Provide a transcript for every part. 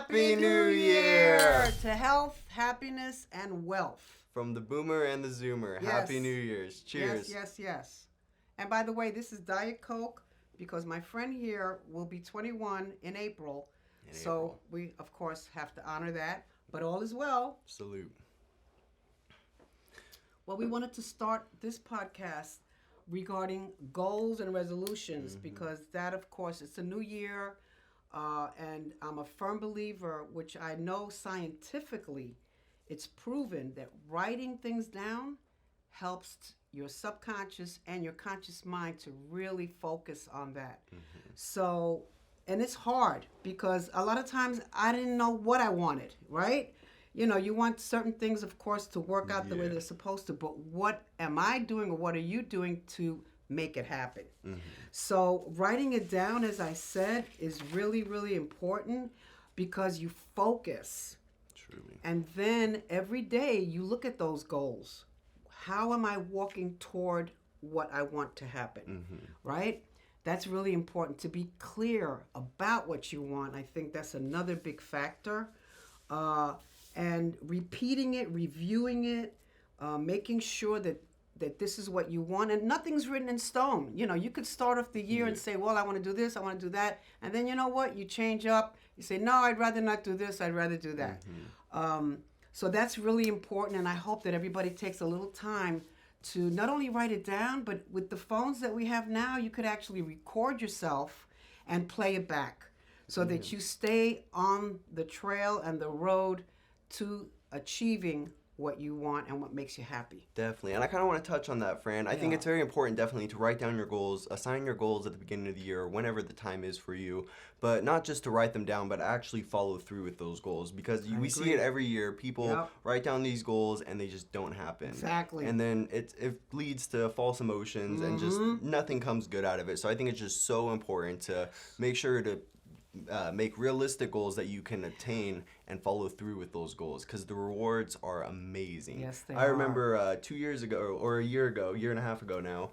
Happy New Year! To health, happiness, and wealth. From the Boomer and the Zoomer. Yes. Happy New Year's. Cheers. Yes. And by the way, this is Diet Coke because my friend here will be 21 in April. So we, of course, have to honor that. But all is well. Salute. Well, we wanted to start this podcast regarding goals and resolutions because that, of course, it's a new year. And I'm a firm believer, which I know scientifically, it's proven that writing things down helps your subconscious and your conscious mind to really focus on that. So, and it's hard because a lot of times I didn't know what I wanted, right? You know, you want certain things, of course, to work out the way they're supposed to, but what am I doing or what are you doing to make it happen? So writing it down, as I said, is really, really important because you focus. Truly. And then every day you look at those goals. How am I walking toward what I want to happen, right? That's really important to be clear about what you want. I think that's another big factor. And repeating it, reviewing it, making sure that this is what you want. And nothing's written in stone. You know, you could start off the year and say, well, I want to do this, I want to do that. And then you know what? You change up. You say, no, I'd rather not do this, I'd rather do that. So that's really important. And I hope that everybody takes a little time to not only write it down, but with the phones that we have now, you could actually record yourself and play it back so that you stay on the trail and the road to achieving what you want and what makes you happy. Definitely. And I kind of want to touch on that, Fran. I think it's very important, definitely, to write down your goals, assign your goals at the beginning of the year, or whenever the time is for you, but not just to write them down, but actually follow through with those goals because we see it every year. People write down these goals and they just don't happen. Exactly. And then it leads to false emotions and just nothing comes good out of it. So I think it's just so important to make sure to make realistic goals that you can attain and follow through with those goals because the rewards are amazing. Yes, they I remember 2 years ago or a year and a half ago now,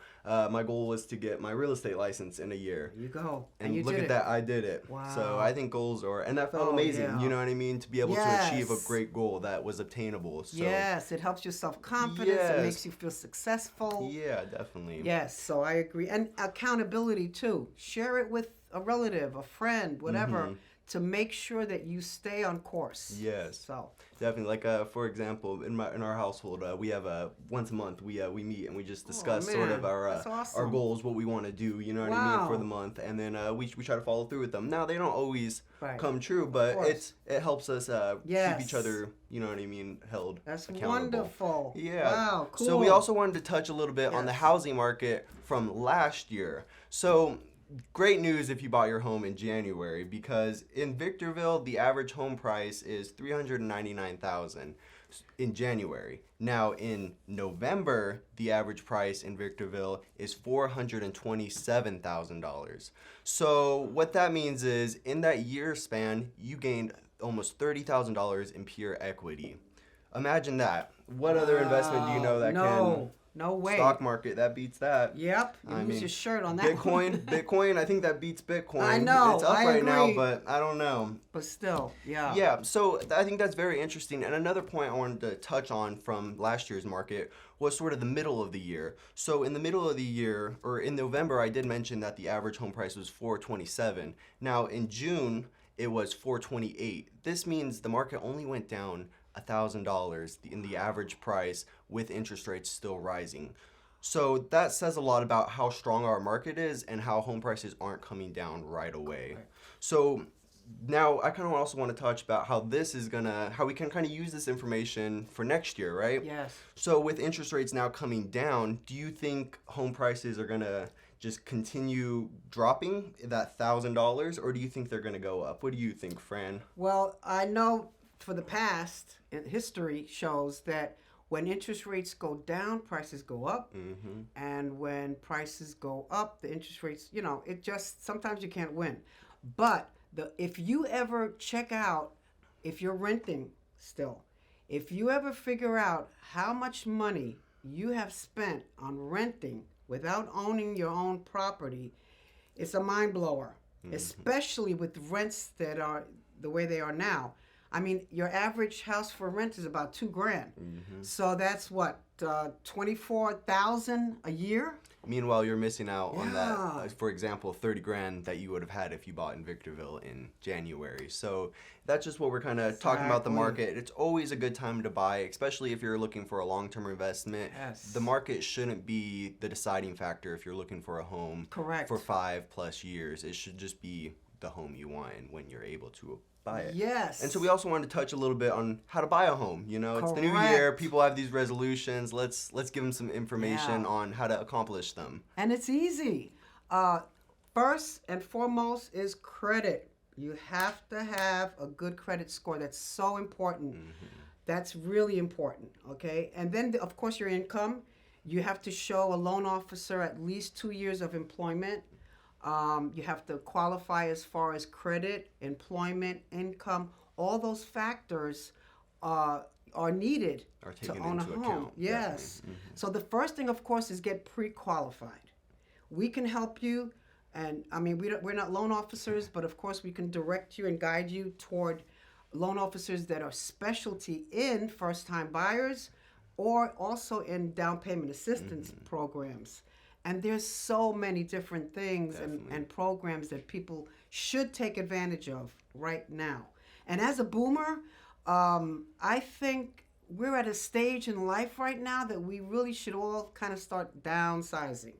my goal was to get my real estate license in a year. You go. And you look did at that, I did it. Wow. So I think goals are, and that felt amazing, you know what I mean? To be able to achieve a great goal that was obtainable. So, yes, it helps your self-confidence. It makes you feel successful. Yeah, definitely. Yes, so I agree. And accountability too. Share it with a relative, a friend, whatever, to make sure that you stay on course. Yes. So definitely, like for example, in our household, we have once a month we meet and we just discuss sort of our goals, what we want to do, you know what I mean, for the month, and then we try to follow through with them. Now they don't always come true, but it helps us keep each other, you know what I mean, held accountable. Wonderful. Yeah. Wow. Cool. So we also wanted to touch a little bit on the housing market from last year. So. Great news if you bought your home in January because in Victorville the average home price is $399,000 in January. Now in November the average price in Victorville is $427,000. So what that means is in that year span you gained almost $30,000 in pure equity. Imagine that. What other investment do you know that can? No way. Stock market, that beats that. Yep. You lose your shirt on that. Bitcoin, I think that beats Bitcoin. I know. It's up right now, but I don't know. But still, yeah. Yeah, so I think that's very interesting. And another point I wanted to touch on from last year's market was sort of the middle of the year. So in the middle of the year, or in November, I did mention that the average home price was $427,000. Now in June, it was $428,000. This means the market only went down $1,000 in the average price with interest rates still rising. So that says a lot about how strong our market is and how home prices aren't coming down right away. So now I kind of also want to touch about how we can kind of use this information for next year, right? Yes. So with interest rates now coming down, do you think home prices are going to just continue dropping that $1,000 or do you think they're going to go up? What do you think, Fran? Well, I know for the past, history shows that when interest rates go down, prices go up. And when prices go up, the interest rates, it just, sometimes you can't win. But if you ever check out, if you're renting still, if you ever figure out how much money you have spent on renting without owning your own property, it's a mind blower, especially with rents that are the way they are now. I mean, your average house for rent is about $2,000. So that's what, 24,000 a year? Meanwhile, you're missing out on that, Yeah. for example, 30 grand that you would have had if you bought in Victorville in January. So that's just what we're kind of talking about the Exactly. market. It's always a good time to buy, especially if you're looking for a long-term investment. Yes. The market shouldn't be the deciding factor if you're looking for a home Correct. for 5+ years. It should just be the home you want and when you're able to buy it. Yes. And so we also wanted to touch a little bit on how to buy a home. You know, it's the new Correct. year. People have these resolutions. Let's give them some information Yeah. on how to accomplish them. And it's easy. First and foremost is credit. You have to have a good credit score. That's so important. That's really important, okay? And then, of course, your income. You have to show a loan officer at least 2 years of employment. You have to qualify as far as credit, employment, income. All those factors are needed Are to taken own a into home. account, Yes. definitely. So the first thing, of course, is get pre-qualified. We can help you, and I mean, we're not loan officers, but of course, we can direct you and guide you toward loan officers that are specialty in first-time buyers or also in down payment assistance programs. And there's so many different things and programs that people should take advantage of right now. And as a boomer, I think we're at a stage in life right now that we really should all kind of start downsizing.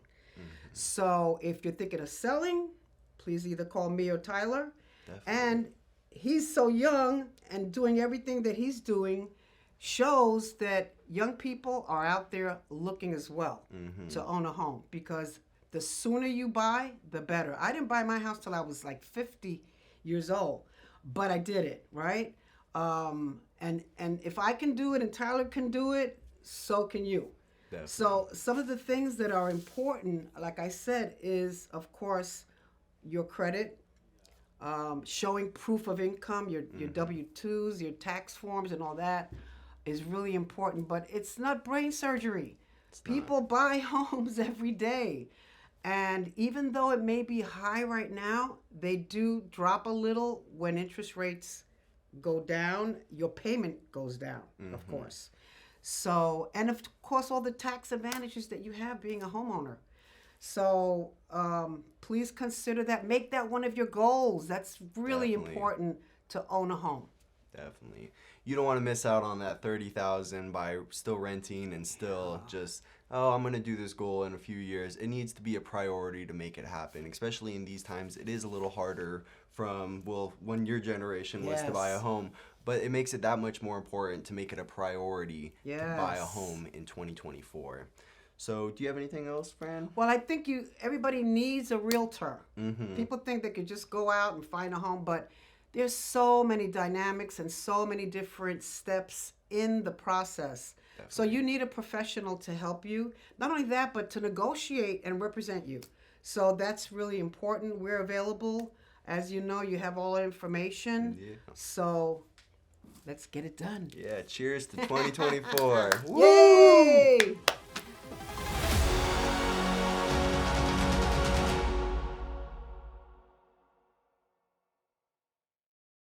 So if you're thinking of selling, please either call me or Tyler. Definitely. And he's so young and doing everything that he's doing shows that young people are out there looking as well to own a home, because the sooner you buy, the better. I didn't buy my house till I was like 50 years old, but I did it, right? And if I can do it and Tyler can do it, so can you. Definitely. So some of the things that are important, like I said, is of course your credit, showing proof of income, your W-2s, your tax forms, and all that is really important. But it's not brain surgery. People buy homes every day. And even though it may be high right now, they do drop a little when interest rates go down. Your payment goes down, of course. So, and of course, all the tax advantages that you have being a homeowner. So please consider that. Make that one of your goals. That's really Definitely. important to own a home. Definitely. You don't want to miss out on that 30,000 by still renting and still just, oh, I'm going to do this goal in a few years. It needs to be a priority to make it happen, especially in these times. It is a little harder from, well, when your generation was to buy a Yes. home, but it makes it that much more important to make it a priority to buy a Yes. home in 2024. So do you have anything else, Fran? Well, I think everybody needs a realtor. Mm-hmm. People think they could just go out and find a home, but there's so many dynamics and so many different steps in the process. So you need a professional to help you. Not only that, but to negotiate and represent you. So that's really important. We're available. As you know, you have all the information. Yeah. So let's get it done. Yeah, cheers to 2024. Woo! Yay!